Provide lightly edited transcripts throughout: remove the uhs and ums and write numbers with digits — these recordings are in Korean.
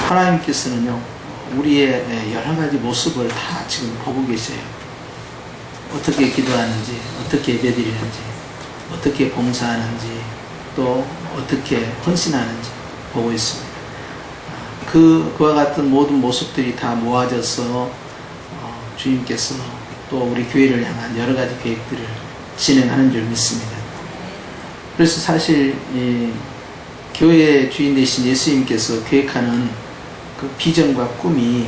하나님께서는요, 우리의 여러 가지 모습을 다 지금 보고 계세요. 어떻게 기도하는지, 어떻게 예배드리는지, 어떻게 봉사하는지, 또 어떻게 헌신하는지 보고 있습니다. 그와 같은 모든 모습들이 다 모아져서 주님께서 또 우리 교회를 향한 여러 가지 계획들을 진행하는 줄 믿습니다. 그래서 사실 교회의 주인 되신 예수님께서 계획하는 그 비전과 꿈이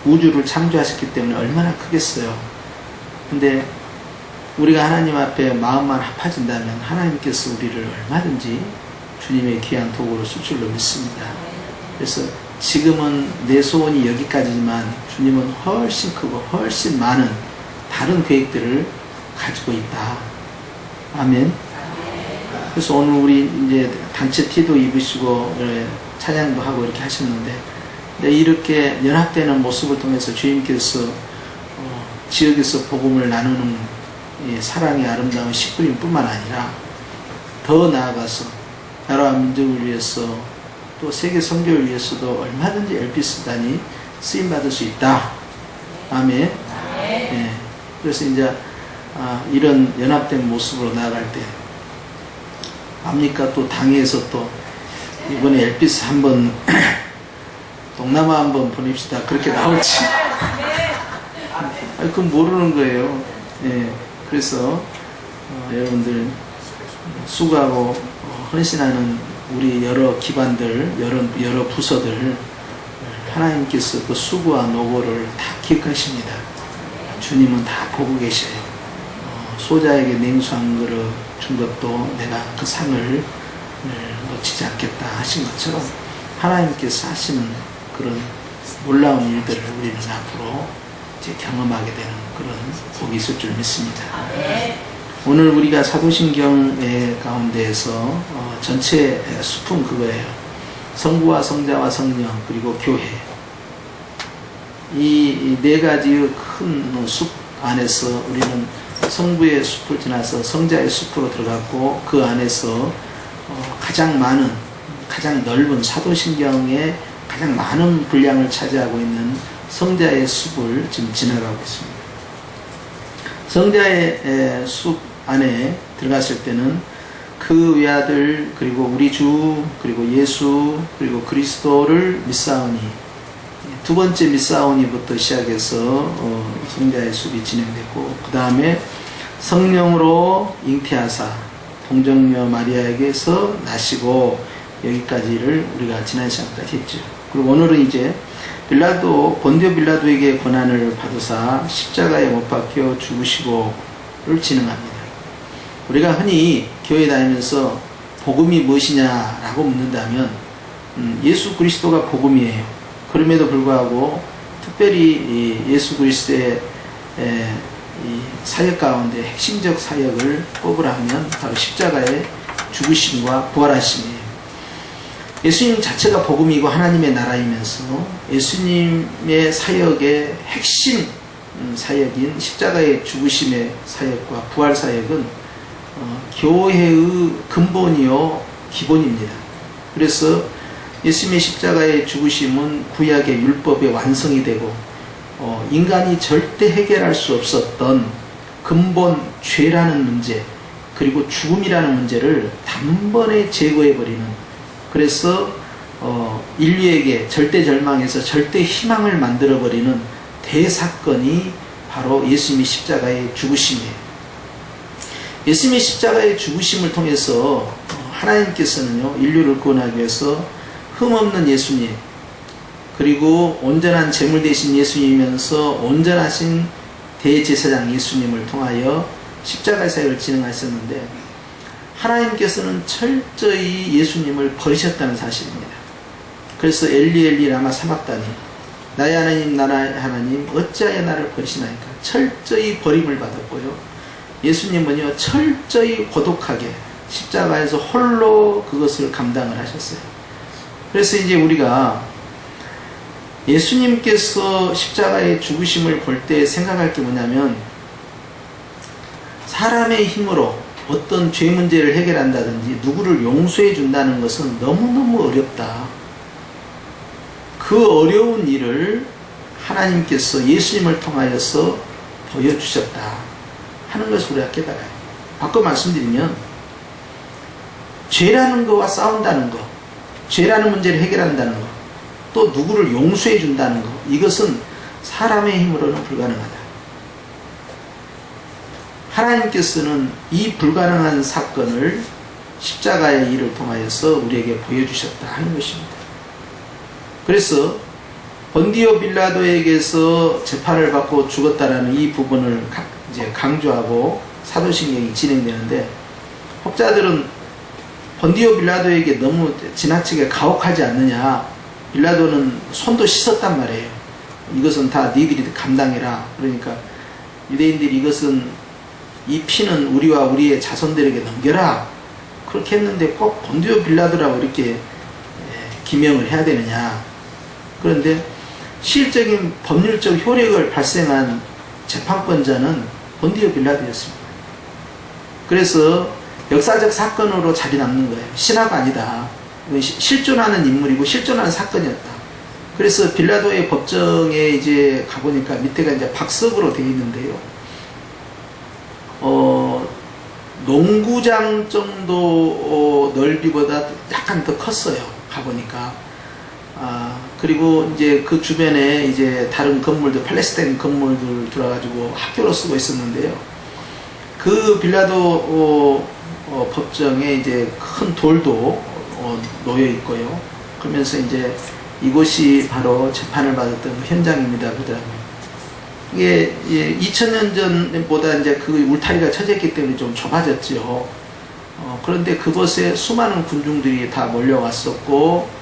우주를 창조하셨기 때문에 얼마나 크겠어요. 근데 우리가 하나님 앞에 마음만 합해진다면 하나님께서 우리를 얼마든지 주님의 귀한 도구로 쓸 줄로 믿습니다. 그래서 지금은 내 소원이 여기까지지만 주님은 훨씬 크고 훨씬 많은 다른 계획들을 가지고 있다. 아멘. 그래서 오늘 우리 이제 단체 티도 입으시고 찬양도 하고 이렇게 하셨는데, 이렇게 연합되는 모습을 통해서 주님께서 지역에서 복음을 나누는 사랑의 아름다운 식구림뿐만 아니라 더 나아가서 나라와 민족을 위해서 또 세계 선교를 위해서도 얼마든지 엘피스단이 쓰임받을 수 있다. 아멘. 네. 그래서 이제 이런 연합된 모습으로 나아갈 때 압니까? 또 당에서 또 이번에 엘피스 한번 동남아 한번 보냅시다. 그렇게 나올지. 아니, 그건 모르는 거예요. 네. 그래서 여러분들 수고하고 헌신하는 우리 여러 기관들, 여러 부서들, 하나님께서 그 수고와 노고를 다 기억하십니다. 주님은 다 보고 계셔요. 소자에게 냉수 한 그릇 준 것도 내가 그 상을 놓치지 않겠다 하신 것처럼 하나님께서 하시는 그런 놀라운 일들을 우리는 앞으로 이제 경험하게 되는 그런 복이 있을 줄 믿습니다. 오늘 우리가 사도신경의 가운데에서 전체 숲은 그거예요. 성부와 성자와 성령 그리고 교회, 이 네 가지의 큰 숲 안에서 우리는 성부의 숲을 지나서 성자의 숲으로 들어갔고, 그 안에서 가장 많은, 가장 넓은 사도신경의 가장 많은 분량을 차지하고 있는 성자의 숲을 지금 지나가고 있습니다. 성자의 숲 안에 들어갔을 때는 그 외아들, 그리고 우리 주, 그리고 예수, 그리고 그리스도를 믿사오니, 두 번째 믿사오니부터 시작해서 성자의 숲이 진행됐고, 그 다음에 성령으로 잉태하사 동정녀 마리아에게서 나시고, 여기까지를 우리가 지난 시간까지 했죠. 그리고 오늘은 이제 본디오 빌라도에게 고난을 받으사 십자가에 못 박혀 죽으시고를 진행합니다. 우리가 흔히 교회 다니면서 복음이 무엇이냐라고 묻는다면 예수 그리스도가 복음이에요. 그럼에도 불구하고 특별히 예수 그리스도의 이 사역 가운데 핵심적 사역을 꼽으라 하면 바로 십자가의 죽으심과 부활하심이에요. 예수님 자체가 복음이고 하나님의 나라이면서 예수님의 사역의 핵심 사역인 십자가의 죽으심의 사역과 부활 사역은 교회의 근본이요 기본입니다. 그래서 예수님의 십자가의 죽으심은 구약의 율법의 완성이 되고 인간이 절대 해결할 수 없었던 근본 죄라는 문제, 그리고 죽음이라는 문제를 단번에 제거해버리는, 그래서 인류에게 절대 절망에서 절대 희망을 만들어버리는 대사건이 바로 예수님의 십자가의 죽으심이에요. 예수님의 십자가의 죽으심을 통해서 하나님께서는요, 인류를 구원하기 위해서 흠없는 예수님, 그리고 온전한 제물 되신 예수님이면서 온전하신 대제사장 예수님을 통하여 십자가의 사역을 진행하셨는데, 하나님께서는 철저히 예수님을 버리셨다는 사실입니다. 그래서 엘리 엘리 라마 사박다니, 나의 하나님 나의 하나님 어찌하여 나를 버리시나이까, 철저히 버림을 받았고요, 예수님은요 철저히 고독하게 십자가에서 홀로 그것을 감당을 하셨어요. 그래서 이제 우리가 예수님께서 십자가의 죽으심을 볼 때 생각할 게 뭐냐면, 사람의 힘으로 어떤 죄 문제를 해결한다든지 누구를 용서해 준다는 것은 너무너무 어렵다. 그 어려운 일을 하나님께서 예수님을 통하여서 보여주셨다 하는 것을 우리가 깨달아요. 바꿔 말씀드리면 죄라는 것과 싸운다는 것, 죄라는 문제를 해결한다는 것, 또 누구를 용서해 준다는 것, 이것은 사람의 힘으로는 불가능하다. 하나님께서는 이 불가능한 사건을 십자가의 일을 통하여서 우리에게 보여주셨다 하는 것입니다. 그래서 본디오 빌라도에게서 재판을 받고 죽었다라는 이 부분을 이제 강조하고 사도신경이 진행되는데, 혹자들은 본디오 빌라도에게 너무 지나치게 가혹하지 않느냐, 빌라도는 손도 씻었단 말이에요. 이것은 다 너희들이 감당해라. 그러니까 유대인들이 이것은 이 피는 우리와 우리의 자손들에게 넘겨라 그렇게 했는데 꼭 본디오 빌라도라고 이렇게 기명을 해야 되느냐. 그런데 실적인 법률적 효력을 발생한 재판권자는 본디오 빌라도였습니다. 그래서 역사적 사건으로 자리 남는 거예요. 신화가 아니다. 실존하는 인물이고 실존하는 사건이었다. 그래서 빌라도의 법정에 이제 가보니까 밑에가 이제 박석으로 되어 있는데요. 농구장 정도 넓이보다 약간 더 컸어요. 가보니까. 그리고 이제 그 주변에 이제 다른 건물들, 팔레스타인 건물들 들어가지고 학교로 쓰고 있었는데요. 그 빌라도 법정에 이제 큰 돌도 놓여 있고요. 그러면서 이제 이곳이 바로 재판을 받았던 현장입니다. 그러더라고요. 이게 2000년 전보다 이제 그 울타리가 쳐졌기 때문에 좀 좁아졌죠. 그런데 그곳에 수많은 군중들이 다 몰려왔었고,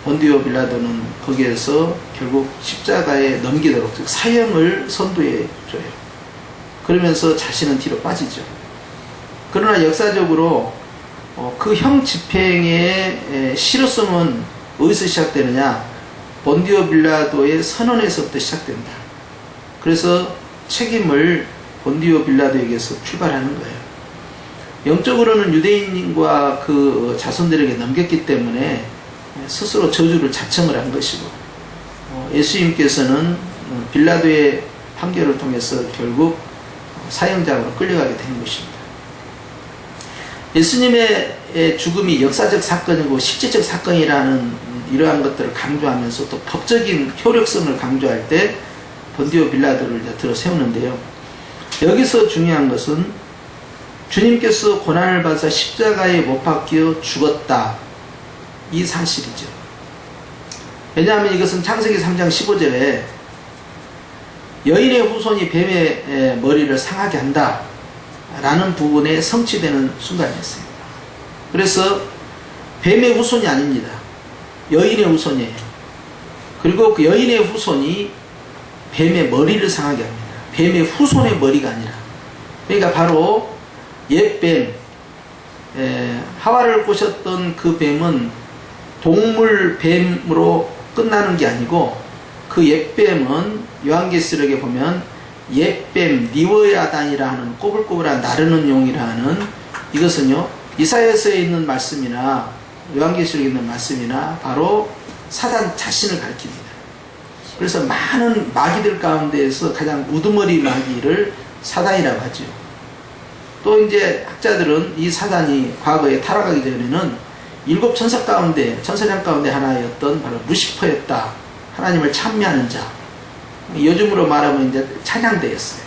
본디오 빌라도는 거기에서 결국 십자가에 넘기도록, 즉 사형을 선도해 줘요. 그러면서 자신은 뒤로 빠지죠. 그러나 역사적으로 그 형 집행의 실효성은 어디서 시작되느냐? 본디오 빌라도의 선언에서부터 시작된다. 그래서 책임을 본디오 빌라도에게서 출발하는 거예요. 영적으로는 유대인과 그 자손들에게 넘겼기 때문에 스스로 저주를 자청을 한 것이고, 예수님께서는 빌라도의 판결을 통해서 결국 사형장으로 끌려가게 된 것입니다. 예수님의 죽음이 역사적 사건이고 실제적 사건이라는 이러한 것들을 강조하면서 또 법적인 효력성을 강조할 때 본디오 빌라도를 들어 세우는데요. 여기서 중요한 것은 주님께서 고난을 받아 십자가에 못 박혀 죽었다, 이 사실이죠. 왜냐하면 이것은 창세기 3장 15절에 여인의 후손이 뱀의 머리를 상하게 한다 라는 부분에 성취되는 순간이었어요. 그래서 뱀의 후손이 아닙니다. 여인의 후손이에요. 그리고 그 여인의 후손이 뱀의 머리를 상하게 합니다. 뱀의 후손의 머리가 아니라. 그러니까 바로 옛뱀, 하와를 꼬셨던 그 뱀은 동물 뱀으로 끝나는 게 아니고, 그 옛뱀은 요한계시록에 보면 옛뱀 니워야단이라 하는 꼬불꼬불한 나르는 용이라 하는, 이것은요 이사야서에 있는 말씀이나 요한계시록에 있는 말씀이나 바로 사단 자신을 가리킵니다. 그래서 많은 마귀들 가운데에서 가장 우두머리 마귀를 사단이라고 하죠. 또 이제 학자들은 이 사단이 과거에 타락하기 전에는 7 천사 가운데, 천사장 가운데 하나였던 바로 루시퍼였다. 하나님을 찬미하는 자. 요즘으로 말하면 이제 찬양대였어요.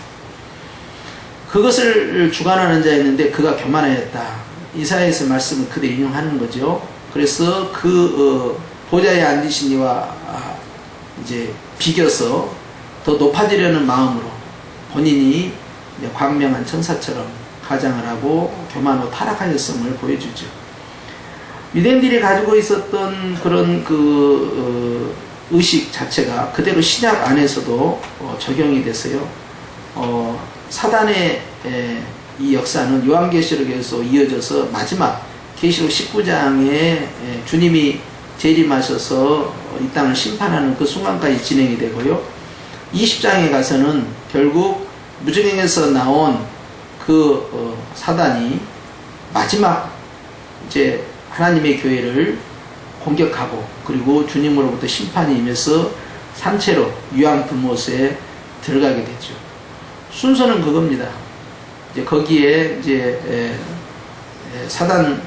그것을 주관하는 자였는데 그가 교만하였다. 이사야에서 말씀을 그대로 인용하는 거죠. 그래서 그 보좌에 앉으신 이와 이제 비겨서 더 높아지려는 마음으로 본인이 이제 광명한 천사처럼 가장을 하고 교만으로 타락하였음을 보여주죠. 유대인들이 가지고 있었던 그런 의식 자체가 그대로 신약 안에서도 적용이 돼서요. 사단의 이 역사는 요한계시록에서 이어져서 마지막 계시록 19장에 주님이 재림하셔서 이 땅을 심판하는 그 순간까지 진행이 되고요. 20장에 가서는 결국 무저갱에서 나온 그 사단이 마지막 이제 하나님의 교회를 공격하고 그리고 주님으로부터 심판이 임해서 산채로 유황불못에 들어가게 됐죠. 순서는 그겁니다. 이제 거기에 이제 사단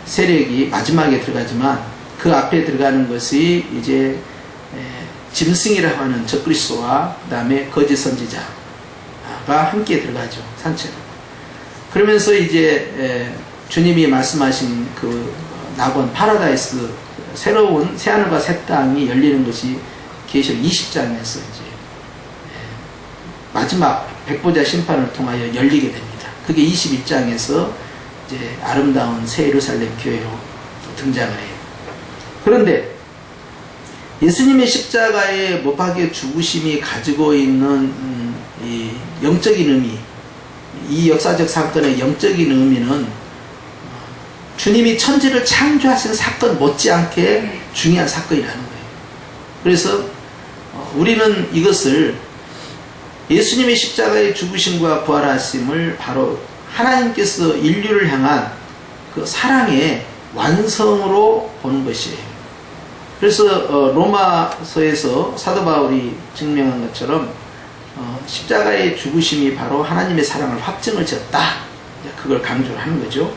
세력이 마지막에 들어가지만 그 앞에 들어가는 것이 이제 짐승이라고 하는 적그리스도와 그 다음에 거짓 선지자가 함께 들어가죠. 산채로. 그러면서 이제 주님이 말씀하신 그 낙원 파라다이스 새로운 새하늘과 새 땅이 열리는 것이 계시록 20장에서 이제 마지막 백보자 심판을 통하여 열리게 됩니다. 그게 21장에서 이제 아름다운 새 예루살렘 교회로 등장을 해요. 그런데 예수님의 십자가에 못 박혀 죽으심이 가지고 있는 이 영적인 의미, 이 역사적 사건의 영적인 의미는 주님이 천지를 창조하신 사건 못지않게 중요한 사건이라는 거예요. 그래서 우리는 이것을 예수님의 십자가의 죽으심과 부활하심을 바로 하나님께서 인류를 향한 그 사랑의 완성으로 보는 것이에요. 그래서 로마서에서 사도 바울이 증명한 것처럼 십자가의 죽으심이 바로 하나님의 사랑을 확증을 지었다. 그걸 강조를 하는 거죠.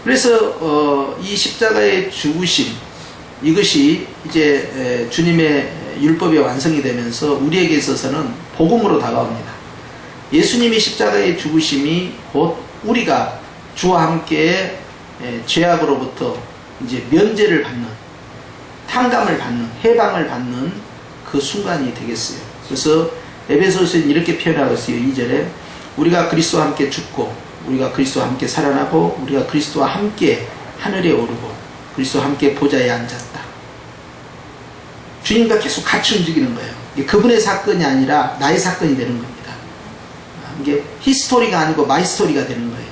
그래서 이 십자가의 죽으심, 이것이 이제 주님의 율법이 완성이 되면서 우리에게 있어서는 복음으로 다가옵니다. 예수님이 십자가의 죽으심이 곧 우리가 주와 함께 죄악으로부터 이제 면제를 받는, 탕감을 받는, 해방을 받는 그 순간이 되겠어요. 그래서 에베소서는 이렇게 표현하고 있어요. 2절에 우리가 그리스도와 함께 죽고 우리가 그리스도와 함께 살아나고 우리가 그리스도와 함께 하늘에 오르고 그리스도와 함께 보좌에 앉았다. 주님과 계속 같이 움직이는 거예요. 이게 그분의 사건이 아니라 나의 사건이 되는 겁니다. 이게 히스토리가 아니고 마이 스토리가 되는 거예요.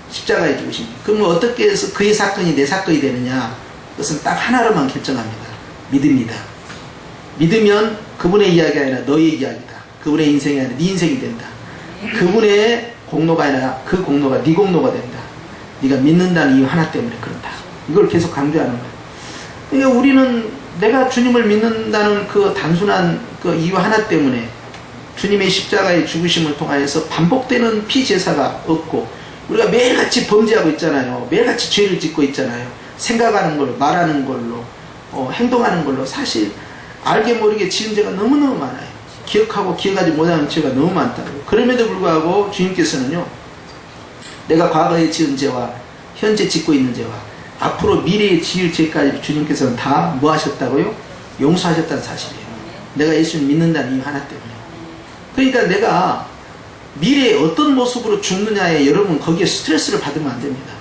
십자가에 죽으신. 그러면 어떻게 해서 그의 사건이 내 사건이 되느냐? 그것은 딱 하나로만 결정합니다. 믿습니다. 믿으면 그분의 이야기가 아니라 너의 이야기다. 그분의 인생이 아니라 네 인생이 된다. 그분의 공로가 아니라 그 공로가 네 공로가 된다. 네가 믿는다는 이유 하나 때문에 그런다. 이걸 계속 강조하는 거예요. 그러니까 우리는 내가 주님을 믿는다는 그 단순한 그 이유 하나 때문에 주님의 십자가의 죽으심을 통하여서 반복되는 피제사가 없고 우리가 매일같이 범죄하고 있잖아요. 매일같이 죄를 짓고 있잖아요. 생각하는 걸로, 말하는 걸로, 행동하는 걸로 사실 알게 모르게 지은 죄가 너무너무 많아요. 기억하고 기억하지 못하는 죄가 너무 많다고. 그럼에도 불구하고 주님께서는요, 내가 과거에 지은 죄와 현재 짓고 있는 죄와 앞으로 미래에 지을 죄까지 주님께서는 다 뭐 하셨다고요? 용서하셨다는 사실이에요. 내가 예수님 믿는다는 이유 하나 때문에. 그러니까 내가 미래에 어떤 모습으로 죽느냐에 여러분 거기에 스트레스를 받으면 안 됩니다.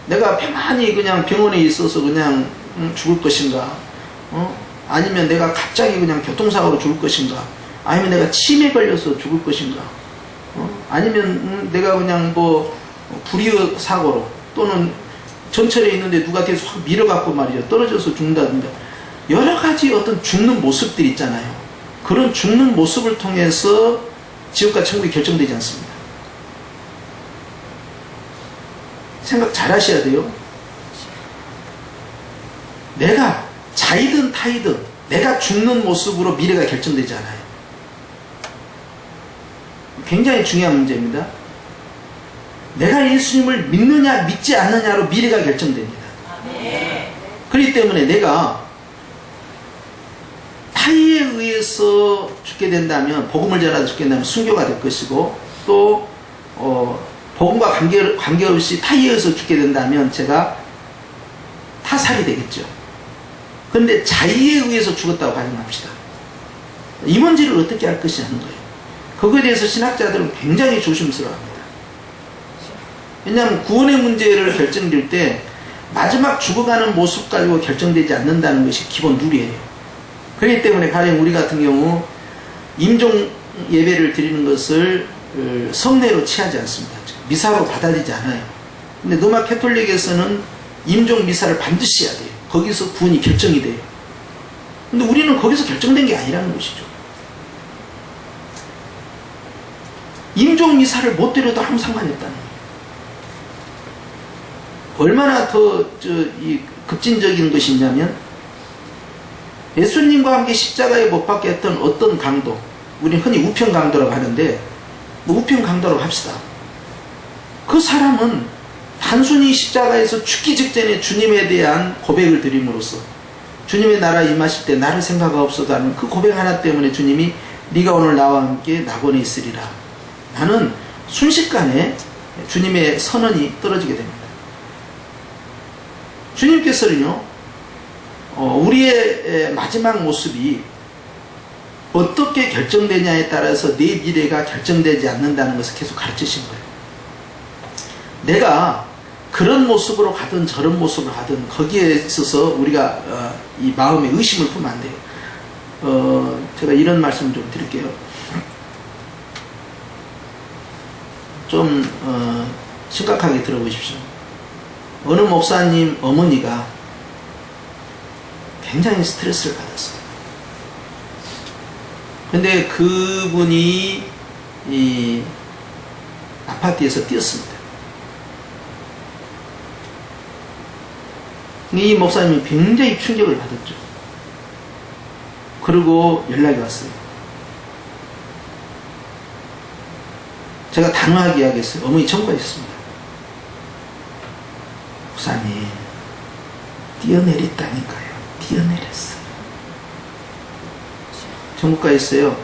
내가 평안히 그냥 병원에 있어서 그냥 죽을 것인가, 아니면 내가 갑자기 그냥 교통사고로 죽을 것인가, 아니면 내가 치매에 걸려서 죽을 것인가, 아니면 내가 그냥 뭐 불의의 사고로 또는 전철에 있는데 누가 뒤에서 확 밀어갖고 말이죠, 떨어져서 죽는다든가 여러 가지 어떤 죽는 모습들 있잖아요. 그런 죽는 모습을 통해서 지옥과 천국이 결정되지 않습니다. 생각 잘 하셔야 돼요. 내가 자이든 타이든 내가 죽는 모습으로 미래가 결정되지 않아요. 굉장히 중요한 문제입니다. 내가 예수님을 믿느냐 믿지 않느냐로 미래가 결정됩니다. 그렇기 때문에 내가 타의에 의해서 죽게 된다면, 복음을 전하다 죽게 된다면 순교가 될 것이고, 또 복음과 관계없이 타의에 의해서 죽게 된다면 제가 타살이 되겠죠. 그런데 자의에 의해서 죽었다고 가정합시다. 이 문제를 어떻게 할 것이냐는 거예요. 그거에 대해서 신학자들은 굉장히 조심스러워합니다. 왜냐하면 구원의 문제를 결정될 때 마지막 죽어가는 모습 가지고 결정되지 않는다는 것이 기본 룰이에요. 그렇기 때문에 가령 우리 같은 경우 임종 예배를 드리는 것을 성례로 취하지 않습니다. 미사로 받아들이지 않아요. 근데 로마 캐톨릭에서는 임종 미사를 반드시 해야 돼요. 거기서 구원이 결정이 돼요. 근데 우리는 거기서 결정된 게 아니라는 것이죠. 임종 미사를 못 드려도 아무 상관이 없다는 거예요. 얼마나 더 이 급진적인 것이냐면 예수님과 함께 십자가에 못 박혔던 어떤 강도, 우리 흔히 우편 강도라고 하는데 뭐 우편 강도라고 합시다. 그 사람은 단순히 십자가에서 죽기 직전에 주님에 대한 고백을 드림으로써 주님의 나라 임하실 때 나를 생각하옵소서 하는 그 고백 하나 때문에 주님이 네가 오늘 나와 함께 낙원에 있으리라. 나는 순식간에 주님의 선언이 떨어지게 됩니다. 주님께서는요, 우리의 마지막 모습이 어떻게 결정되냐에 따라서 내 미래가 결정되지 않는다는 것을 계속 가르치신 거예요. 내가 그런 모습으로 가든 저런 모습으로 가든 거기에 있어서 우리가 이 마음에 의심을 품으면 안 돼요. 제가 이런 말씀을 좀 드릴게요. 좀 심각하게 들어보십시오. 어느 목사님 어머니가 굉장히 스트레스를 받았어요. 근데 그분이 이 아파트에서 뛰었습니다. 이 목사님이 굉장히 충격을 받았죠. 그리고 연락이 왔어요. 제가 단호하게 이야기했어요. 어머니 청구하셨습니다. 목사님, 뛰어내렸다니까요. 뛰어내렸어요. 전국가 있어요.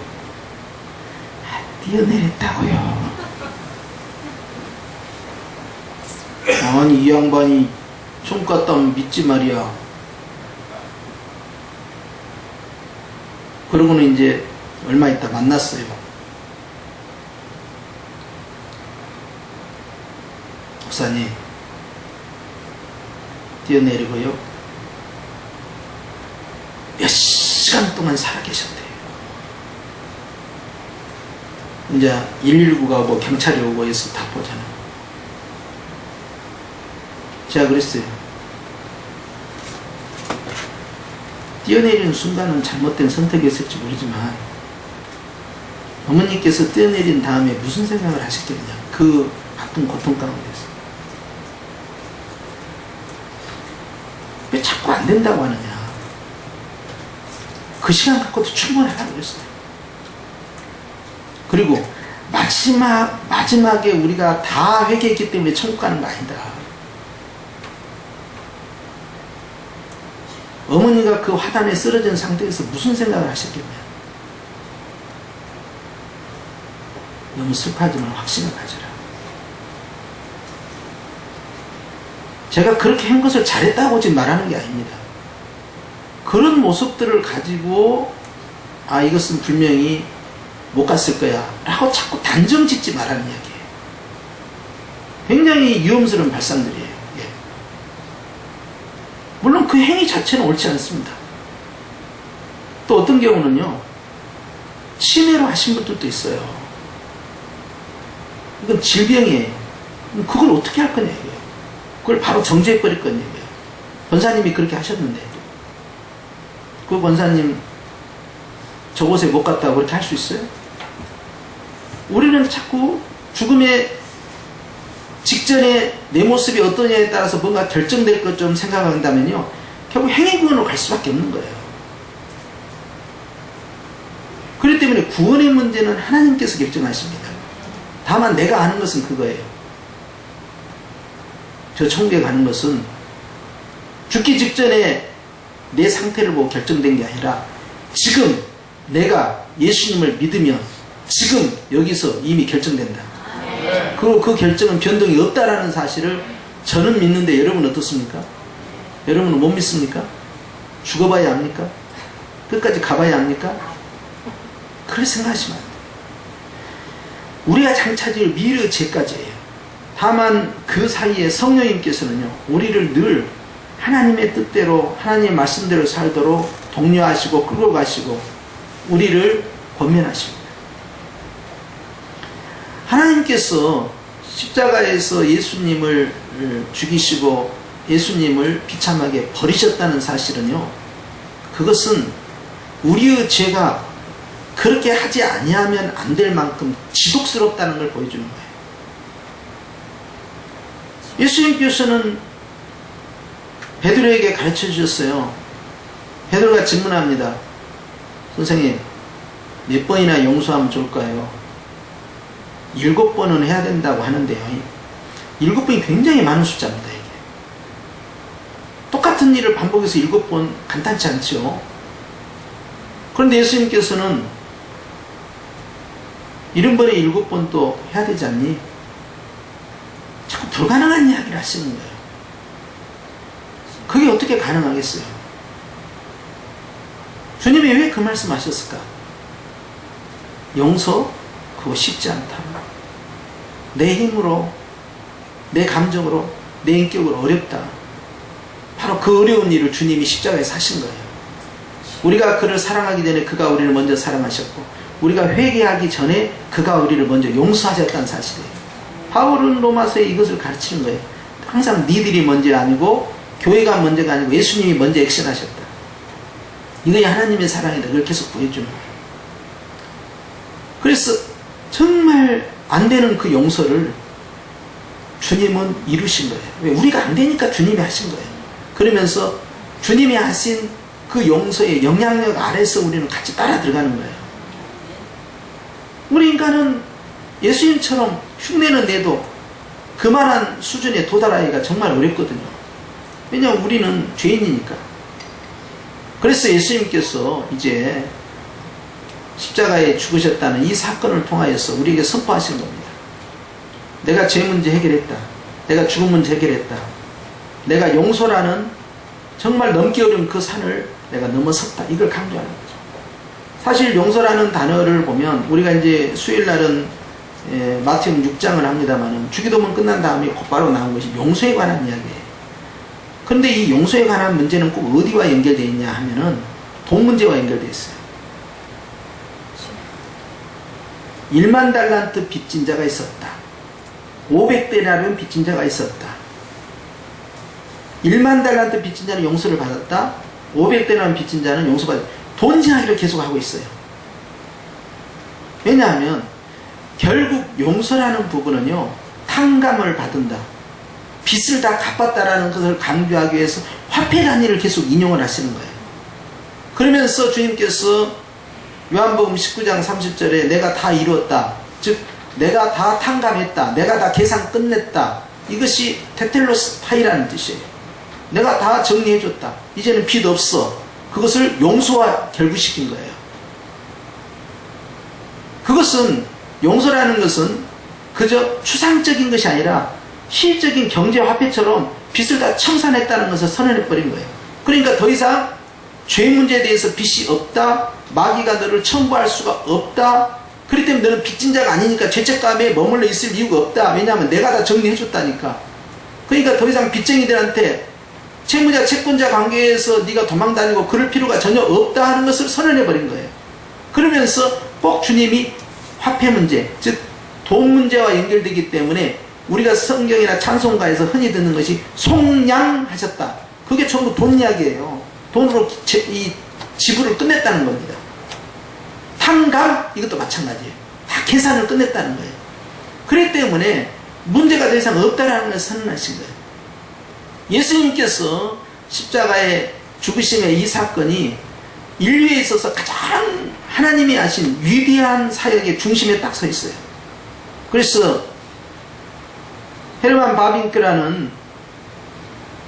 뛰어내렸다고요. 아니 이 양반이 총 갔다면 믿지 말이야. 그러고는 이제 얼마 있다 만났어요. 목사님, 뛰어내리고요, 몇 시간 동안 살아계셨대요. 이제 119가 오고 경찰이 오고 해서 다 보잖아요. 제가 그랬어요. 뛰어내리는 순간은 잘못된 선택이었을지 모르지만 어머니께서 뛰어내린 다음에 무슨 생각을 하셨겠냐. 그 아픈 고통 가운데서 왜 자꾸 안 된다고 하느냐. 그 시간 갖고도 충분하다고 그랬어요. 그리고 마지막에 우리가 다 회개했기 때문에 천국 가는 거 아니다. 어머니가 그 화단에 쓰러진 상태에서 무슨 생각을 하셨겠냐. 너무 슬퍼하지만 확신을 가져라. 제가 그렇게 한 것을 잘했다고 지금 말하는 게 아닙니다. 그런 모습들을 가지고 이것은 분명히 못 갔을 거야 라고 자꾸 단정 짓지 말라는 이야기예요. 굉장히 위험스러운 발상들이에요. 예. 물론 그 행위 자체는 옳지 않습니다. 또 어떤 경우는요, 치매로 하신 분들도 있어요. 이건 질병이에요. 그걸 어떻게 할 거냐 이거예요. 그걸 바로 정지해버릴 거냐 이거예요. 권사님이 그렇게 하셨는데, 그 권사님 저곳에 못 갔다고 그렇게 할 수 있어요? 우리는 자꾸 죽음의 직전에 내 모습이 어떠냐에 따라서 뭔가 결정될 것 좀 생각한다면요, 결국 행위구원으로 갈 수밖에 없는 거예요. 그렇기 때문에 구원의 문제는 하나님께서 결정하십니다. 다만 내가 아는 것은 그거예요. 저 천국에 가는 것은 죽기 직전에 내 상태를 보고 결정된 게 아니라 지금 내가 예수님을 믿으면 지금 여기서 이미 결정된다. 그리고 그 결정은 변동이 없다라는 사실을 저는 믿는데 여러분은 어떻습니까? 여러분은 못 믿습니까? 죽어봐야 합니까? 끝까지 가봐야 합니까? 그렇게 생각하시면 안 돼요. 우리가 장차질 미래의 죄까지예요. 다만 그 사이에 성령님께서는요, 우리를 늘 하나님의 뜻대로 하나님의 말씀대로 살도록 독려하시고 끌고 가시고 우리를 권면하십니다. 하나님께서 십자가에서 예수님을 죽이시고 예수님을 비참하게 버리셨다는 사실은요, 그것은 우리의 죄가 그렇게 하지 아니하면 안 될 만큼 지독스럽다는 걸 보여주는 거예요. 예수님께서는 베드로에게 가르쳐 주셨어요. 베드로가 질문합니다. 선생님, 몇 번이나 용서하면 좋을까요? 7번은 해야 된다고 하는데요. 7번이 굉장히 많은 숫자입니다. 이게. 똑같은 일을 반복해서 7번 간단치 않죠. 그런데 예수님께서는 70번에 7번도 해야 되지 않니? 자꾸 불가능한 이야기를 하시는 거예요. 그게 어떻게 가능하겠어요? 주님이 왜 그 말씀 하셨을까? 용서? 그거 쉽지 않다. 내 힘으로, 내 감정으로, 내 인격으로 어렵다. 바로 그 어려운 일을 주님이 십자가에서 하신 거예요. 우리가 그를 사랑하기 전에 그가 우리를 먼저 사랑하셨고, 우리가 회개하기 전에 그가 우리를 먼저 용서하셨다는 사실이에요. 바울은 로마서에 이것을 가르치는 거예요. 항상 니들이 먼저 아니고 교회가 먼저가 아니고 예수님이 먼저 액션하셨다. 이것이 하나님의 사랑이다. 그걸 계속 보여주는 거예요. 그래서 정말 안 되는 그 용서를 주님은 이루신 거예요. 왜? 우리가 안 되니까 주님이 하신 거예요. 그러면서 주님이 하신 그 용서의 영향력 아래서 우리는 같이 따라 들어가는 거예요. 우리 인간은 예수님처럼 흉내는 내도 그만한 수준에 도달하기가 정말 어렵거든요. 왜냐하면 우리는 죄인이니까. 그래서 예수님께서 이제 십자가에 죽으셨다는 이 사건을 통하여서 우리에게 선포하신 겁니다. 내가 죄 문제 해결했다. 내가 죽음 문제 해결했다. 내가 용서라는 정말 넘기 어려운 그 산을 내가 넘어섰다. 이걸 강조하는 거죠. 사실 용서라는 단어를 보면 우리가 이제 수요일날은 마태복음 6장을 합니다만 주기도문 끝난 다음에 곧바로 나온 것이 용서에 관한 이야기예요. 그런데 이 용서에 관한 문제는 꼭 어디와 연결되어 있냐 하면은 돈 문제와 연결되어 있어요. 1만 달란트 빚진 자가 있었다. 500데나리온 빚진 자가 있었다. 1만 달란트 빚진 자는 용서를 받았다. 500데나리온 빚진 자는 용서받았다. 돈 이야기를 계속하고 있어요. 왜냐하면 결국 용서라는 부분은요, 탕감을 받은다. 빚을 다 갚았다라는 것을 강조하기 위해서 화폐 단위를 계속 인용을 하시는 거예요. 그러면서 주님께서 요한복음 19장 30절에 내가 다 이루었다. 즉 내가 다 탕감했다. 내가 다 계산 끝냈다. 이것이 테텔로스 파이라는 뜻이에요. 내가 다 정리해줬다. 이제는 빚 없어. 그것을 용서와 결부시킨 거예요. 그것은 용서라는 것은 그저 추상적인 것이 아니라 실적인 경제화폐처럼 빚을 다 청산했다는 것을 선언해버린 거예요. 그러니까 더 이상 죄 문제에 대해서 빚이 없다. 마귀가 너를 청구할 수가 없다. 그렇기 때문에 너는 빚진 자가 아니니까 죄책감에 머물러 있을 이유가 없다. 왜냐하면 내가 다 정리해줬다니까. 그러니까 더 이상 빚쟁이들한테 채무자 채권자 관계에서 네가 도망다니고 그럴 필요가 전혀 없다 하는 것을 선언해버린 거예요. 그러면서 꼭 주님이 화폐 문제, 즉 돈 문제와 연결되기 때문에 우리가 성경이나 찬송가에서 흔히 듣는 것이 속량하셨다. 그게 전부 돈 이야기예요. 돈으로 이 지불을 끝냈다는 겁니다. 탕감, 이것도 마찬가지예요. 다 계산을 끝냈다는 거예요. 그렇기 때문에 문제가 더 이상 없다라는 것을 선언하신 거예요. 예수님께서 십자가의 죽으심의 이 사건이 인류에 있어서 가장 하나님이 하신 위대한 사역의 중심에 딱 서 있어요. 그래서 헤르만 바빙크라는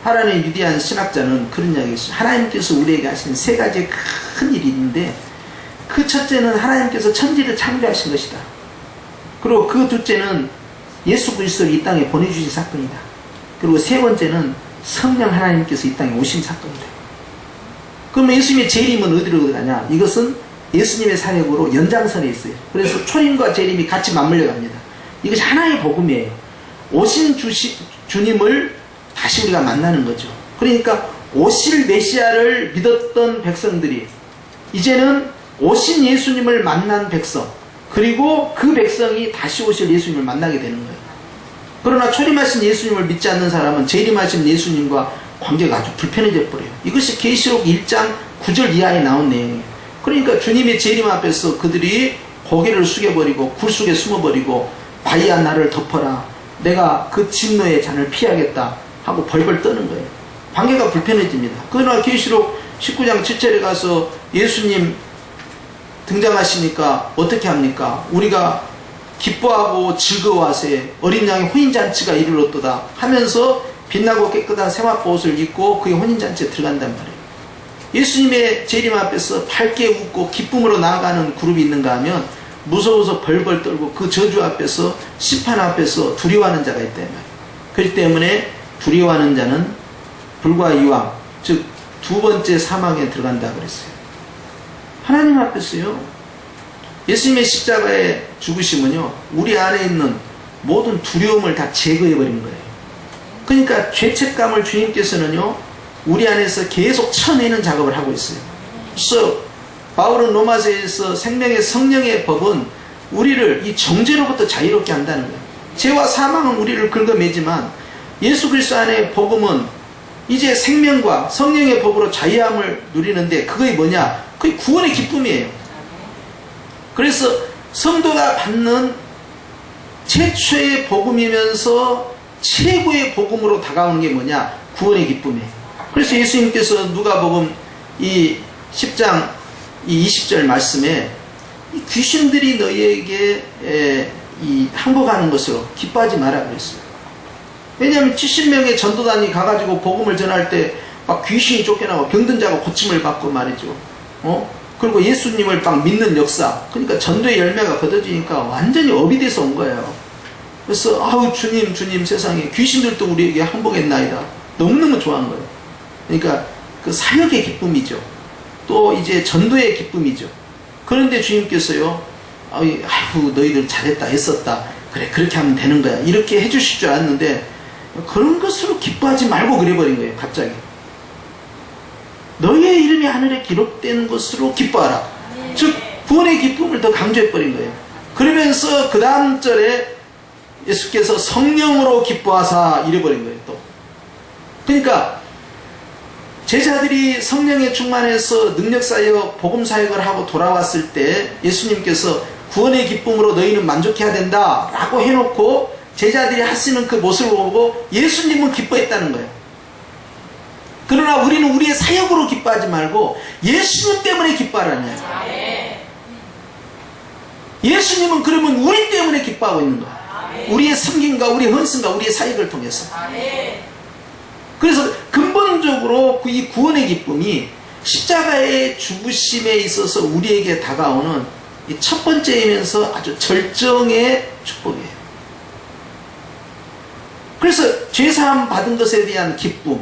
하나님의 위대한 신학자는 그런 이야기를 했어요. 하나님께서 우리에게 하신 세 가지의 큰 일이 있는데 그 첫째는 하나님께서 천지를 창조하신 것이다. 그리고 그 둘째는 예수 그리스도를 이 땅에 보내주신 사건이다. 그리고 세 번째는 성령 하나님께서 이 땅에 오신 사건이다. 그러면 예수님의 재림은 어디로 가냐? 이것은 예수님의 사역으로 연장선에 있어요. 그래서 초림과 재림이 같이 맞물려 갑니다. 이것이 하나의 복음이에요. 오신 주님을 다시 우리가 만나는 거죠. 그러니까 오실 메시아를 믿었던 백성들이 이제는 오신 예수님을 만난 백성, 그리고 그 백성이 다시 오실 예수님을 만나게 되는 거예요. 그러나 초림하신 예수님을 믿지 않는 사람은 재림하신 예수님과 관계가 아주 불편해져 버려요. 이것이 계시록 1장 9절 이하에 나온 내용이에요. 그러니까 주님의 재림 앞에서 그들이 고개를 숙여버리고 굴 속에 숨어버리고 바위야 나를 덮어라. 내가 그 진노의 잔을 피하겠다 하고 벌벌 떠는 거예요. 관계가 불편해집니다. 그러나 계시록 19장 7절에 가서 예수님 등장하시니까 어떻게 합니까? 우리가 기뻐하고 즐거워하세 어린 양의 혼인잔치가 이르렀도다 하면서 빛나고 깨끗한 세마포옷을 입고 그의 혼인잔치에 들어간단 말이에요. 예수님의 재림 앞에서 밝게 웃고 기쁨으로 나아가는 그룹이 있는가 하면 무서워서 벌벌 떨고 그 저주 앞에서 심판 앞에서 두려워하는 자가 있다 말이에요. 그렇기 때문에 두려워하는 자는 불과 이왕, 즉 두 번째 사망에 들어간다 그랬어요. 하나님 앞에서요, 예수님의 십자가의 죽으심은요, 우리 안에 있는 모든 두려움을 다 제거해버린 거예요. 그러니까 죄책감을 주님께서는요, 우리 안에서 계속 쳐내는 작업을 하고 있어요. 그래서 바울은 로마서에서 생명의 성령의 법은 우리를 이 정죄로부터 자유롭게 한다는 거예요. 죄와 사망은 우리를 긁어매지만 예수 그리스도 안의 복음은 이제 생명과 성령의 법으로 자유함을 누리는데 그게 뭐냐? 그게 구원의 기쁨이에요. 그래서 성도가 받는 최초의 복음이면서 최고의 복음으로 다가오는 게 뭐냐? 구원의 기쁨이에요. 그래서 예수님께서 누가복음 이 10장 이 20절 말씀에 이 귀신들이 너희에게 항복하는 것으로 기뻐하지 마라 그랬어요. 왜냐하면 70명의 전도단이 가가지고 복음을 전할 때 막 귀신이 쫓겨나고 병든 자가 고침을 받고 말이죠. 그리고 예수님을 막 믿는 역사. 그러니까 전도의 열매가 걷어지니까 완전히 업이 돼서 온 거예요. 그래서 아우 주님 세상에 귀신들도 우리에게 항복했나이다. 너무너무 좋아한 거예요. 그러니까 그 사역의 기쁨이죠. 또 이제 전도의 기쁨이죠. 그런데 주님께서요, 아이고 너희들 잘했다 애썼다 그래 그렇게 하면 되는 거야 이렇게 해주실 줄 알았는데 그런 것으로 기뻐하지 말고 그래버린 거예요. 갑자기 너희의 이름이 하늘에 기록된 것으로 기뻐하라. 즉 구원의 기쁨을 더 강조해버린 거예요. 그러면서 그 다음 절에 예수께서 성령으로 기뻐하사 이래버린 거예요. 또 그러니까 제자들이 성령에 충만해서 능력사역, 복음사역을 하고 돌아왔을 때 예수님께서 구원의 기쁨으로 너희는 만족해야 된다 라고 해놓고 제자들이 하시는 그 모습을 보고 예수님은 기뻐했다는 거예요. 그러나 우리는 우리의 사역으로 기뻐하지 말고 예수님 때문에 기뻐하라는 거예요. 예수님은 그러면 우리 때문에 기뻐하고 있는 거예요. 우리의 섬김과 우리의 헌신과 우리의 사역을 통해서. 그래서 근본적으로 이 구원의 기쁨이 십자가의 죽으심에 있어서 우리에게 다가오는 이 첫 번째이면서 아주 절정의 축복이에요. 그래서 죄사함 받은 것에 대한 기쁨,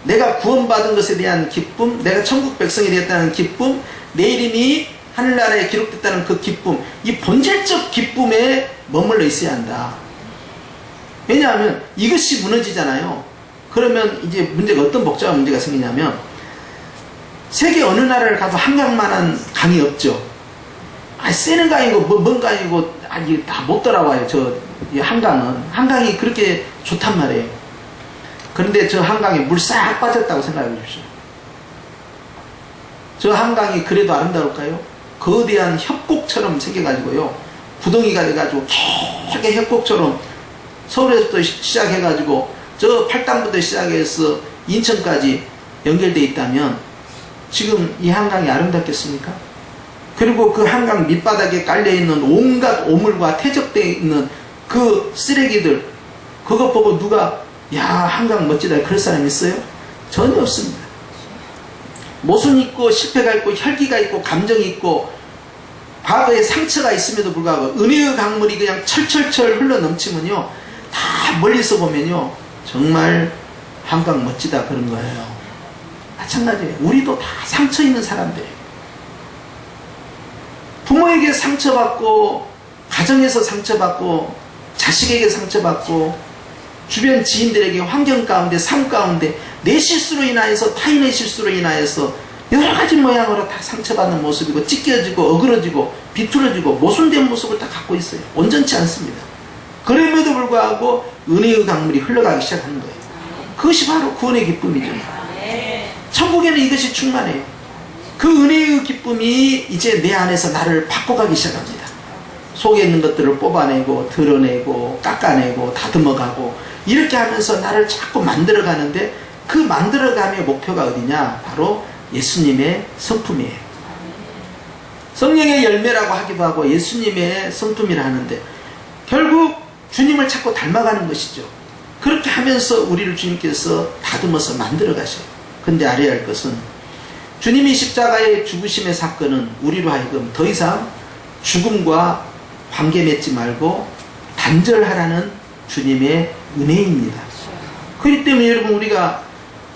내가 구원받은 것에 대한 기쁨, 내가 천국 백성이 되었다는 기쁨, 내 이름이 하늘나라에 기록됐다는 그 기쁨, 이 본질적 기쁨에 머물러 있어야 한다. 왜냐하면 이것이 무너지잖아요. 그러면 이제 문제가 어떤 복잡한 문제가 생기냐면 세계 어느 나라를 가도 한강만한 강이 없죠. 세는 강이고 먼 강이고 다 못 돌아와요. 이 한강이 그렇게 좋단 말이에요. 그런데 저 한강에 물 싹 빠졌다고 생각해 보십시오. 저 한강이 그래도 아름다울까요? 거대한 협곡처럼 생겨가지고요, 구덩이가 돼가지고 길게 협곡처럼 서울에서부터 시작해가지고 저 팔당부터 시작해서 인천까지 연결되어 있다면 지금 이 한강이 아름답겠습니까? 그리고 그 한강 밑바닥에 깔려있는 온갖 오물과 퇴적되어 있는 그 쓰레기들, 그것 보고 누가 야 한강 멋지다 그럴 사람 있어요? 전혀 없습니다. 모순이 있고 실패가 있고 혈기가 있고 감정이 있고 과거에 상처가 있음에도 불구하고 은혜의 강물이 그냥 철철철 흘러 넘치면요, 다 멀리서 보면요 정말 한강 멋지다 그런 거예요. 마찬가지예요. 우리도 다 상처 있는 사람들이에요. 부모에게 상처받고, 가정에서 상처받고, 자식에게 상처받고, 주변 지인들에게 환경 가운데, 삶 가운데 내 실수로 인하여서, 타인의 실수로 인하여서 여러 가지 모양으로 다 상처받는 모습이고, 찢겨지고 어그러지고 비틀어지고 모순된 모습을 다 갖고 있어요. 온전치 않습니다. 그럼에도 불구하고 은혜의 강물이 흘러가기 시작하는 거예요. 그것이 바로 구원의 기쁨이죠. 천국에는 이것이 충만해요. 그 은혜의 기쁨이 이제 내 안에서 나를 바꿔가기 시작합니다. 속에 있는 것들을 뽑아내고 드러내고 깎아내고 다듬어가고 이렇게 하면서 나를 자꾸 만들어가는데 그 만들어감의 목표가 어디냐? 바로 예수님의 성품이에요. 성령의 열매라고 하기도 하고 예수님의 성품이라 하는데 결국 주님을 자꾸 닮아가는 것이죠. 그렇게 하면서 우리를 주님께서 다듬어서 만들어 가셔요. 근데 알아야 할 것은 주님이 십자가의 죽으심의 사건은 우리로 하여금 더 이상 죽음과 관계 맺지 말고 단절하라는 주님의 은혜입니다. 그렇기 때문에 여러분 우리가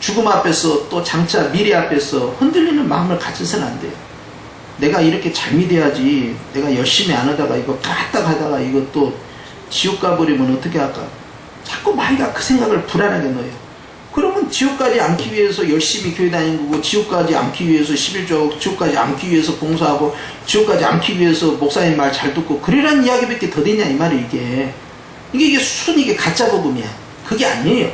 죽음 앞에서 또 장차 미래 앞에서 흔들리는 마음을 가져서는 안 돼요. 내가 이렇게 잘 믿어야지, 내가 열심히 안 하다가 이거 까딱하다가 이거 또 지옥 가버리면 어떻게 할까? 자꾸 마이가 그 생각을 불안하게 넣어요. 그러면 지옥 가지 않기 위해서 열심히 교회 다니는 거고, 지옥 가지 않기 위해서 11조, 지옥 가지 않기 위해서 봉사하고, 지옥 가지 않기 위해서 목사님 말 잘 듣고, 그러라는 이야기밖에 더 되냐 이 말이에요. 이게 순 이게 가짜 복음이야. 그게 아니에요.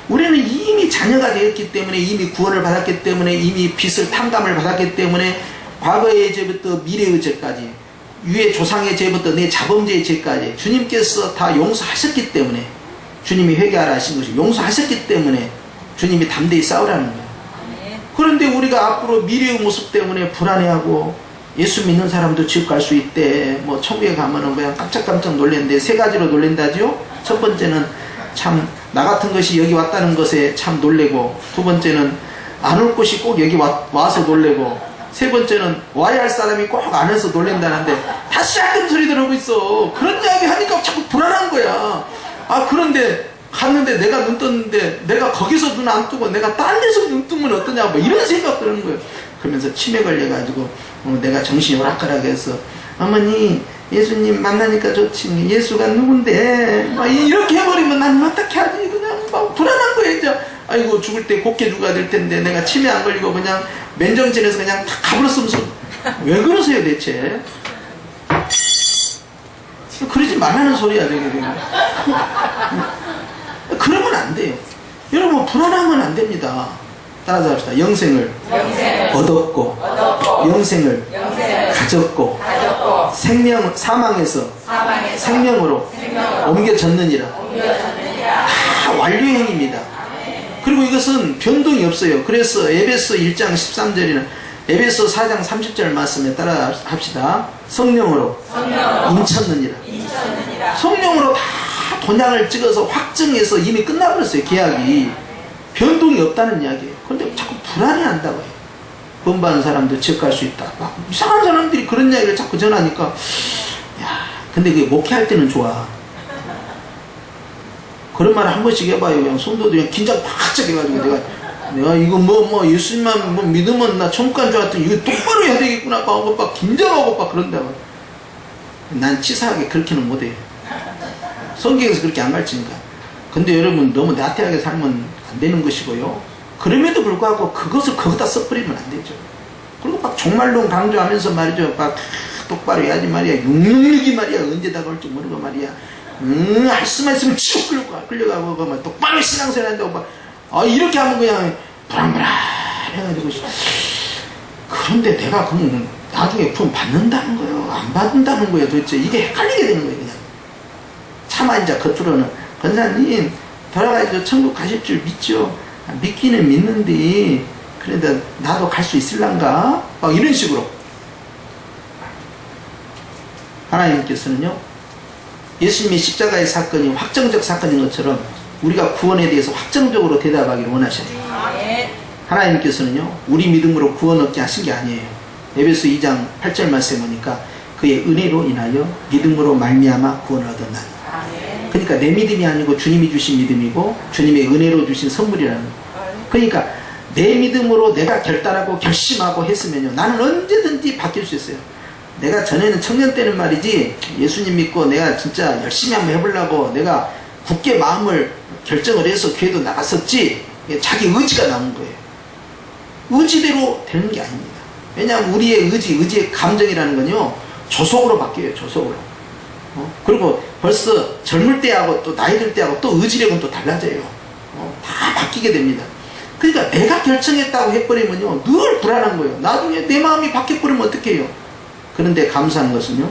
우리는 이미 자녀가 되었기 때문에, 이미 구원을 받았기 때문에, 이미 빚을 탕감을 받았기 때문에, 과거의 죄부터 미래의 죄까지, 위의 조상의 죄부터 내 자범죄의 죄까지 주님께서 다 용서하셨기 때문에, 주님이 회개하라 하신 것이 용서하셨기 때문에 주님이 담대히 싸우라는 거예요. 그런데 우리가 앞으로 미래의 모습 때문에 불안해하고, 예수 믿는 사람도 지옥 갈 수 있대, 뭐 천국에 가면은 그냥 깜짝깜짝 놀랬는데, 세 가지로 놀랜다죠. 첫 번째는 참 나 같은 것이 여기 왔다는 것에 참 놀래고, 두 번째는 안 올 것이 꼭 여기 와서 놀래고, 세 번째는 와야 할 사람이 꼭 안 해서 놀랜다는데, 다시 약간 소리 들어오고 있어. 그런 이야기 하니까 자꾸 불안한 거야. 아, 그런데 갔는데 내가 눈 떴는데 내가 거기서 눈 안 뜨고 내가 딴 데서 눈 뜨면 어떠냐, 뭐 이런 생각 드는 거예요. 그러면서 치매 걸려가지고 내가 정신이 오락가락해서, 어머니 예수님 만나니까 좋지, 예수가 누군데, 막 이렇게 해버리면 나는 어떻게 하지. 그냥 막 불안한 거예요. 이제 아이고 죽을 때 곱게 죽어야 될 텐데 내가 치매 안 걸리고 그냥 맨정신에서 그냥 다 가버렸으면서. 왜 그러세요 대체? 그러지 말라는 소리야 저게. 그러면 안 돼요. 여러분 불안하면 안 됩니다. 따라서 합시다. 영생을 얻었고, 영생을 가졌고, 사망에서 생명으로 옮겨졌느니라. 다 완료형입니다. 그리고 이것은 변동이 없어요. 그래서 에베소 1장 13절이나 에베소 4장 30절 말씀에 따라 합시다. 성령으로 인쳤느니라. 성령으로 다 도장을 찍어서 확증해서 이미 끝나버렸어요. 계약이. 변동이 없다는 이야기예요. 그런데 자꾸 불안해한다고 해요. 범바하는 사람도 지옥 갈 수 있다. 막 이상한 사람들이 그런 이야기를 자꾸 전하니까, 야, 근데 그게 목회할 때는 좋아. 그런 말 한 번씩 해봐요. 그냥 성도들 그냥 긴장 바짝 해가지고 내가 이거 뭐 예수님만 뭐 믿으면 나 천국 간 줄 알았더니 이거 똑바로 해야 되겠구나 하고 막 긴장하고 막 그런다고. 난 치사하게 그렇게는 못해요. 성경에서 그렇게 안 가르치니까. 근데 여러분 너무 나태하게 살면 안 되는 것이고요. 그럼에도 불구하고 그것을 거기다 써버리면 안 되죠. 그리고 막 종말론 강조하면서 말이죠. 막 똑바로 해야지 말이야. 666이 말이야. 언제 다가올지 모르고 말이야. 할 수만 있으면 쭉 끌려가고 막 똑바로 신앙생활 한다고 막 이렇게 하면 그냥 불안불안 해가지고. 그런데 내가 그럼 나중에 구원 받는다는 거예요, 안 받는다는 거예요? 도대체 이게 헷갈리게 되는 거예요. 그냥 차마 이제 겉으로는 권사님 돌아가서 천국 가실 줄 믿죠. 믿기는 믿는데 그런데 나도 갈 수 있을란가? 막 이런 식으로. 하나님께서는요, 예수님의 십자가의 사건이 확정적 사건인 것처럼 우리가 구원에 대해서 확정적으로 대답하기를 원하셔요. 하나님께서는요, 우리 믿음으로 구원 얻게 하신 게 아니에요. 에베소 2장 8절 말씀에 보니까 그의 은혜로 인하여 믿음으로 말미암아 구원을 얻었나니. 그러니까 내 믿음이 아니고 주님이 주신 믿음이고 주님의 은혜로 주신 선물이라는 거예요. 그러니까 내 믿음으로 내가 결단하고 결심하고 했으면요, 나는 언제든지 바뀔 수 있어요. 내가 전에는 청년 때는 말이지, 예수님 믿고 내가 진짜 열심히 한번 해보려고 내가 굳게 마음을 결정을 해서 교회도 나갔었지, 자기 의지가 나온 거예요. 의지대로 되는 게 아닙니다. 왜냐하면 우리의 의지의 감정이라는 건요, 조속으로 바뀌어요. 조속으로. 그리고 벌써 젊을 때하고 또 나이 들 때하고 또 의지력은 또 달라져요. 다 바뀌게 됩니다. 그러니까 내가 결정했다고 해버리면요, 늘 불안한 거예요. 나중에 내 마음이 바뀌어버리면 어떻게 해요? 그런데 감사한 것은요,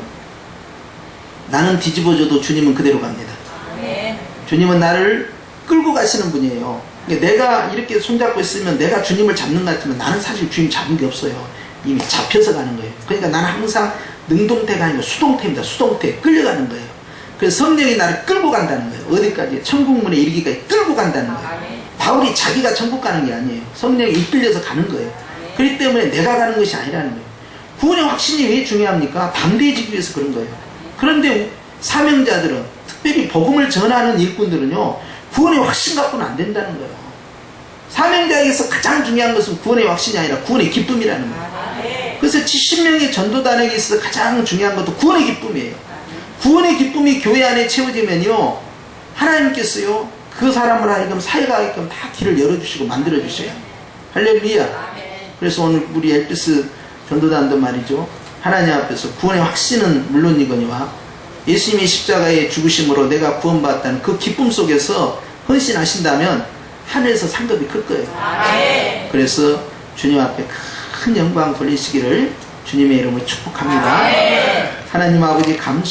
나는 뒤집어져도 주님은 그대로 갑니다. 주님은 나를 끌고 가시는 분이에요. 그러니까 내가 이렇게 손잡고 있으면 내가 주님을 잡는 것 같지만 나는 사실 주님 잡은 게 없어요. 이미 잡혀서 가는 거예요. 그러니까 나는 항상 능동태가 아니고 수동태입니다. 수동태 끌려가는 거예요. 그래서 성령이 나를 끌고 간다는 거예요. 어디까지? 천국문에 이르기까지 끌고 간다는 거예요. 바울이 자기가 천국 가는 게 아니에요. 성령이 이끌려서 가는 거예요. 그렇기 때문에 내가 가는 것이 아니라는 거예요. 구원의 확신이 왜 중요합니까? 담대해지기 위해서 그런 거예요. 그런데 사명자들은, 특별히 복음을 전하는 일꾼들은요, 구원의 확신 갖고는 안 된다는 거예요. 사명자에게서 가장 중요한 것은 구원의 확신이 아니라 구원의 기쁨이라는 거예요. 그래서 70명의 전도단에게 있어서 가장 중요한 것도 구원의 기쁨이에요. 구원의 기쁨이 교회 안에 채워지면요, 하나님께서요, 그 사람을 하여금 사역하게끔 다 길을 열어주시고 만들어주셔요. 할렐루야. 그래서 오늘 우리 엘피스 전도단도 말이죠, 하나님 앞에서 구원의 확신은 물론이거니와 예수님의 십자가의 죽으심으로 내가 구원받았다는 그 기쁨 속에서 헌신하신다면 하늘에서 상급이 클 거예요. 그래서 주님 앞에 큰 영광 돌리시기를 주님의 이름으로 축복합니다. 하나님 아버지 감사